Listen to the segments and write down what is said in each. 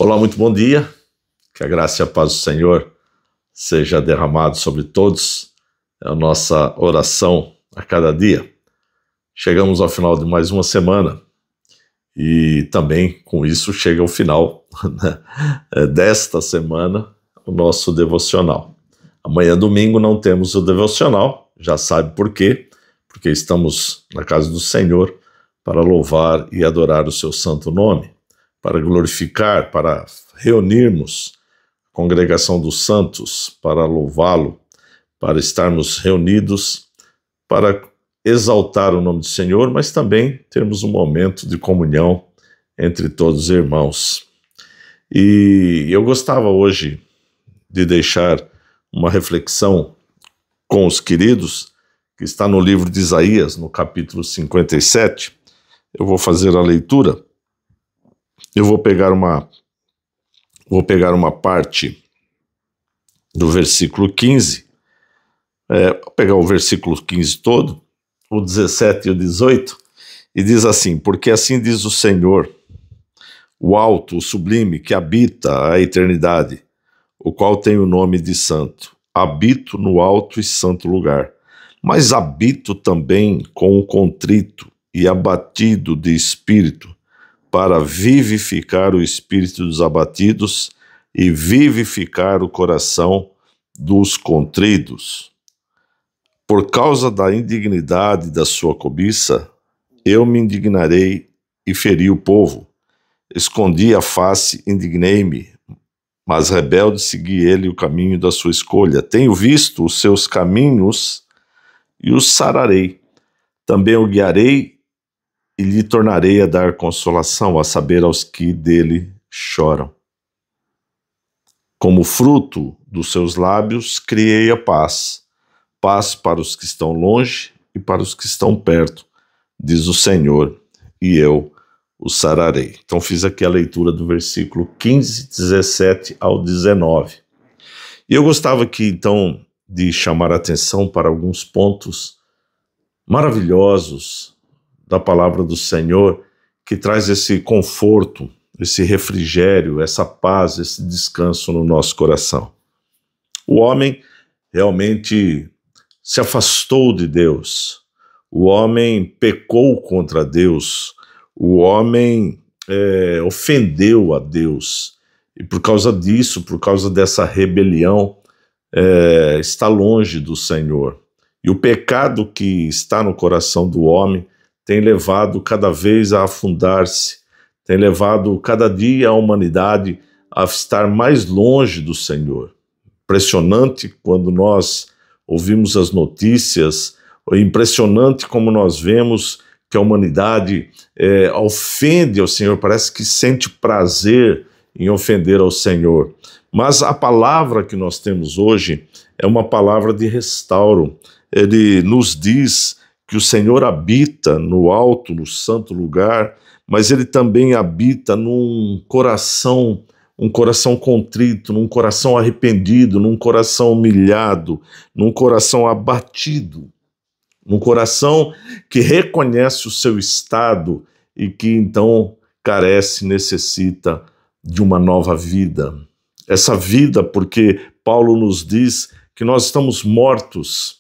Olá, muito bom dia, que a graça e a paz do Senhor seja derramado sobre todos, é a nossa oração a cada dia. Chegamos ao final de mais uma semana e também com isso chega o final desta semana o nosso devocional. Amanhã domingo não temos o devocional, já sabe por quê, porque estamos na casa do Senhor para louvar e adorar o seu santo nome, para glorificar, para reunirmos a congregação dos santos, para louvá-lo, para estarmos reunidos, para exaltar o nome do Senhor, mas também termos um momento de comunhão entre todos os irmãos. E eu gostava hoje de deixar uma reflexão com os queridos, que está no livro de Isaías, no capítulo 57. Eu vou fazer a leitura. Eu vou pegar uma parte do versículo 15, vou pegar o versículo 15 todo, o 17 e o 18, e diz assim: porque assim diz o Senhor, o alto, o sublime, que habita a eternidade, o qual tem o nome de santo. Habito no alto e santo lugar, mas habito também com o contrito e abatido de espírito, para vivificar o espírito dos abatidos e vivificar o coração dos contridos. Por causa da indignidade da sua cobiça, eu me indignarei e feri o povo. Escondi a face, indignei-me, mas rebelde segui ele o caminho da sua escolha. Tenho visto os seus caminhos e os sararei. Também o guiarei e lhe tornarei a dar consolação, a saber, aos que dele choram. Como fruto dos seus lábios, criei a paz. Paz para os que estão longe e para os que estão perto, diz o Senhor, e eu o sararei. Então fiz aqui a leitura do versículo 15, 17 ao 19. E eu gostava aqui, então, de chamar a atenção para alguns pontos maravilhosos da palavra do Senhor, que traz esse conforto, esse refrigério, essa paz, esse descanso no nosso coração. O homem realmente se afastou de Deus, o homem pecou contra Deus, o homem ofendeu a Deus, e por causa disso, por causa dessa rebelião, está longe do Senhor. E o pecado que está no coração do homem tem levado cada vez a afundar-se, tem levado cada dia a humanidade a estar mais longe do Senhor. Impressionante quando nós ouvimos as notícias, impressionante como nós vemos que a humanidade ofende ao Senhor, parece que sente prazer em ofender ao Senhor. Mas a palavra que nós temos hoje é uma palavra de restauro. Ele nos diz que o Senhor habita no alto, no santo lugar, mas ele também habita num coração, um coração contrito, num coração arrependido, num coração humilhado, num coração abatido, num coração que reconhece o seu estado e que então carece, necessita de uma nova vida. Essa vida, porque Paulo nos diz que nós estamos mortos.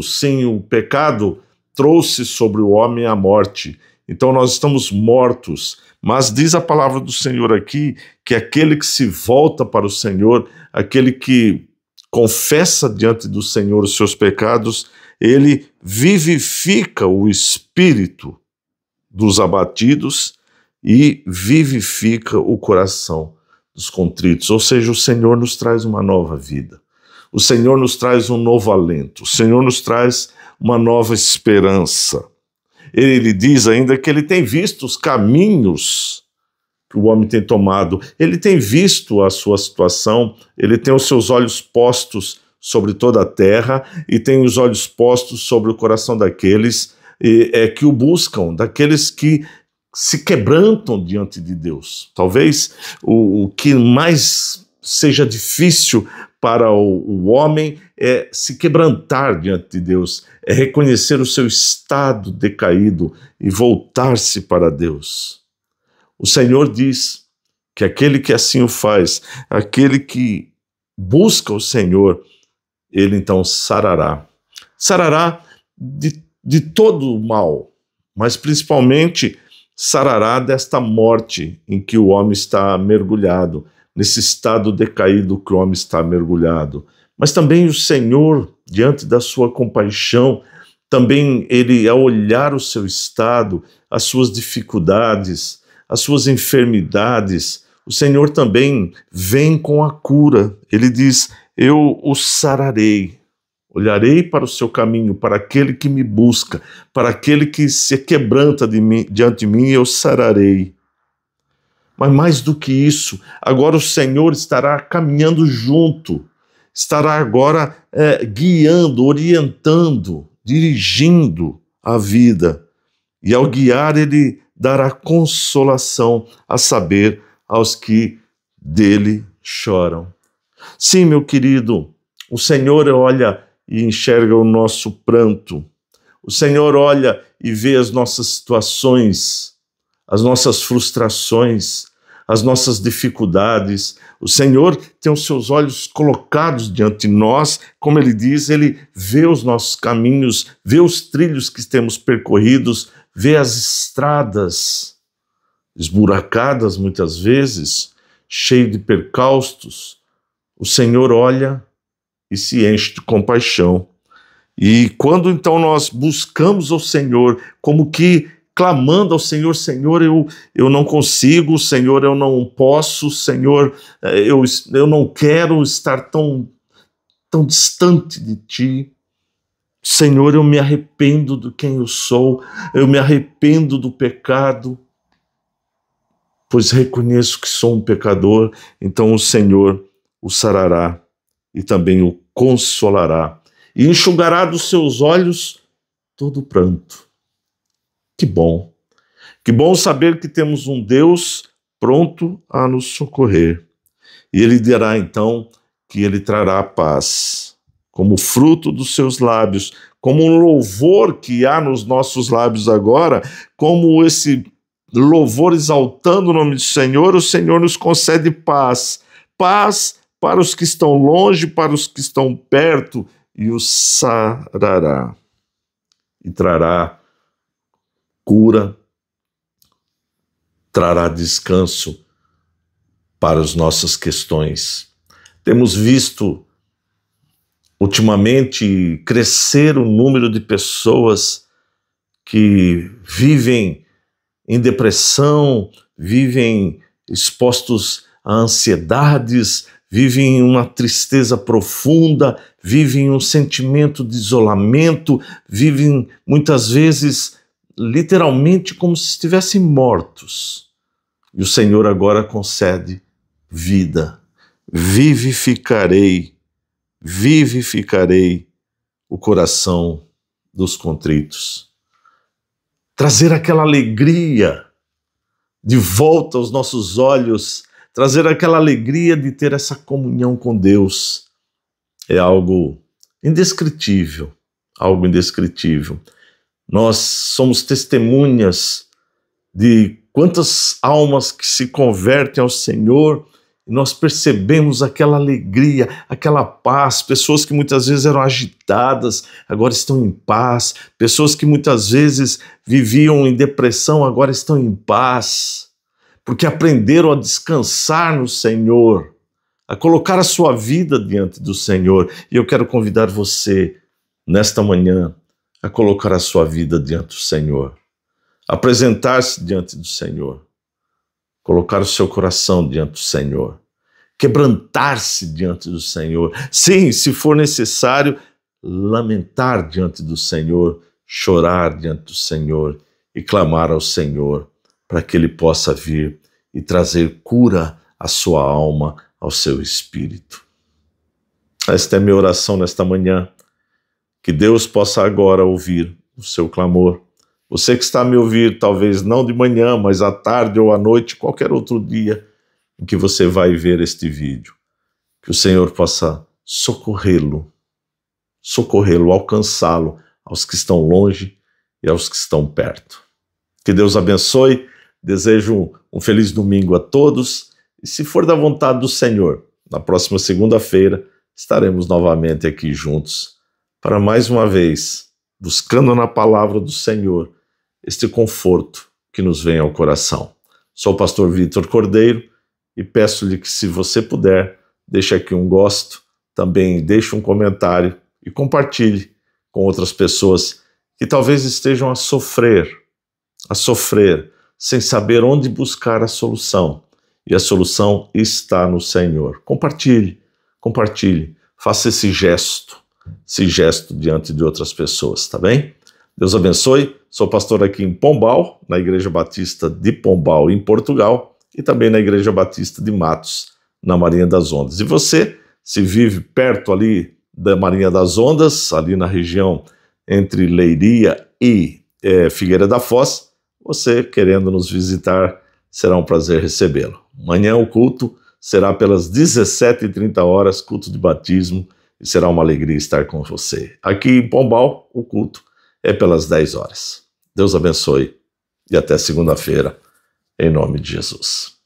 Sim, o pecado trouxe sobre o homem a morte, então nós estamos mortos, mas diz a palavra do Senhor aqui, que aquele que se volta para o Senhor, aquele que confessa diante do Senhor os seus pecados, ele vivifica o espírito dos abatidos e vivifica o coração dos contritos, ou seja, o Senhor nos traz uma nova vida. O Senhor nos traz um novo alento, o Senhor nos traz uma nova esperança. Ele diz ainda que ele tem visto os caminhos que o homem tem tomado, ele tem visto a sua situação, ele tem os seus olhos postos sobre toda a terra e tem os olhos postos sobre o coração daqueles que o buscam, daqueles que se quebrantam diante de Deus. Talvez o que mais seja difícil para o homem é se quebrantar diante de Deus, é reconhecer o seu estado decaído e voltar-se para Deus. O Senhor diz que aquele que assim o faz, aquele que busca o Senhor, ele então sarará. Sarará de todo o mal, mas principalmente sarará desta morte em que o homem está mergulhado, nesse estado decaído que o homem está mergulhado. Mas também o Senhor, diante da sua compaixão, também ele, ao olhar o seu estado, as suas dificuldades, as suas enfermidades, o Senhor também vem com a cura. Ele diz: eu o sararei. Olharei para o seu caminho, para aquele que me busca, para aquele que se quebranta diante de mim, eu sararei. Mas mais do que isso, agora o Senhor estará caminhando junto, estará agora guiando, orientando, dirigindo a vida. E ao guiar, ele dará consolação, a saber, aos que dele choram. Sim, meu querido, o Senhor olha e enxerga o nosso pranto. O Senhor olha e vê as nossas situações, as nossas frustrações, as nossas dificuldades. O Senhor tem os seus olhos colocados diante de nós, como ele diz, ele vê os nossos caminhos, vê os trilhos que temos percorridos, vê as estradas esburacadas muitas vezes, cheio de percalços. O Senhor olha e se enche de compaixão. E quando então nós buscamos o Senhor, como que clamando ao Senhor: Senhor, eu não consigo, Senhor, eu não posso, Senhor, eu não quero estar tão distante de Ti. Senhor, eu me arrependo do quem eu sou, eu me arrependo do pecado, pois reconheço que sou um pecador. Então o Senhor o sarará e também o consolará e enxugará dos seus olhos todo o pranto. Que bom saber que temos um Deus pronto a nos socorrer. E ele dirá então que ele trará paz, como fruto dos seus lábios, como um louvor que há nos nossos lábios agora, como esse louvor exaltando o nome do Senhor, o Senhor nos concede paz. Paz para os que estão longe, para os que estão perto, e os sarará. E trará cura, trará descanso para as nossas questões. Temos visto ultimamente crescer o número de pessoas que vivem em depressão, vivem expostos a ansiedades, vivem uma tristeza profunda, vivem um sentimento de isolamento, vivem muitas vezes literalmente como se estivessem mortos. E o Senhor agora concede vida. Vivificarei o coração dos contritos. Trazer aquela alegria de volta aos nossos olhos, trazer aquela alegria de ter essa comunhão com Deus. É algo indescritível, algo indescritível. Nós somos testemunhas de quantas almas que se convertem ao Senhor, e nós percebemos aquela alegria, aquela paz, pessoas que muitas vezes eram agitadas, agora estão em paz, pessoas que muitas vezes viviam em depressão, agora estão em paz, porque aprenderam a descansar no Senhor, a colocar a sua vida diante do Senhor. E eu quero convidar você, nesta manhã, a colocar a sua vida diante do Senhor, apresentar-se diante do Senhor, colocar o seu coração diante do Senhor, quebrantar-se diante do Senhor. Sim, se for necessário, lamentar diante do Senhor, chorar diante do Senhor e clamar ao Senhor para que Ele possa vir e trazer cura à sua alma, ao seu espírito. Esta é a minha oração nesta manhã, que Deus possa agora ouvir o seu clamor. Você que está a me ouvir, talvez não de manhã, mas à tarde ou à noite, qualquer outro dia em que você vai ver este vídeo, que o Senhor possa socorrê-lo, alcançá-lo, aos que estão longe e aos que estão perto. Que Deus abençoe, desejo um feliz domingo a todos E se for da vontade do Senhor, na próxima segunda-feira estaremos novamente aqui juntos para mais uma vez, buscando na palavra do Senhor este conforto que nos vem ao coração. Sou o pastor Vitor Cordeiro e peço-lhe que, se você puder, deixe aqui um gosto, também deixe um comentário e compartilhe com outras pessoas que talvez estejam a sofrer, sem saber onde buscar a solução. E a solução está no Senhor. Compartilhe, faça esse gesto diante de outras pessoas, tá bem? Deus abençoe. Sou pastor aqui em Pombal, na Igreja Batista de Pombal, em Portugal, e também na Igreja Batista de Matos, na Marinha das Ondas. E você, se vive perto ali da Marinha das Ondas, ali na região entre Leiria e Figueira da Foz, você querendo nos visitar, será um prazer recebê-lo. Amanhã o culto será pelas 17h30, culto de batismo, e será uma alegria estar com você. Aqui em Pombal, o culto é pelas 10 horas. Deus abençoe e até segunda-feira, em nome de Jesus.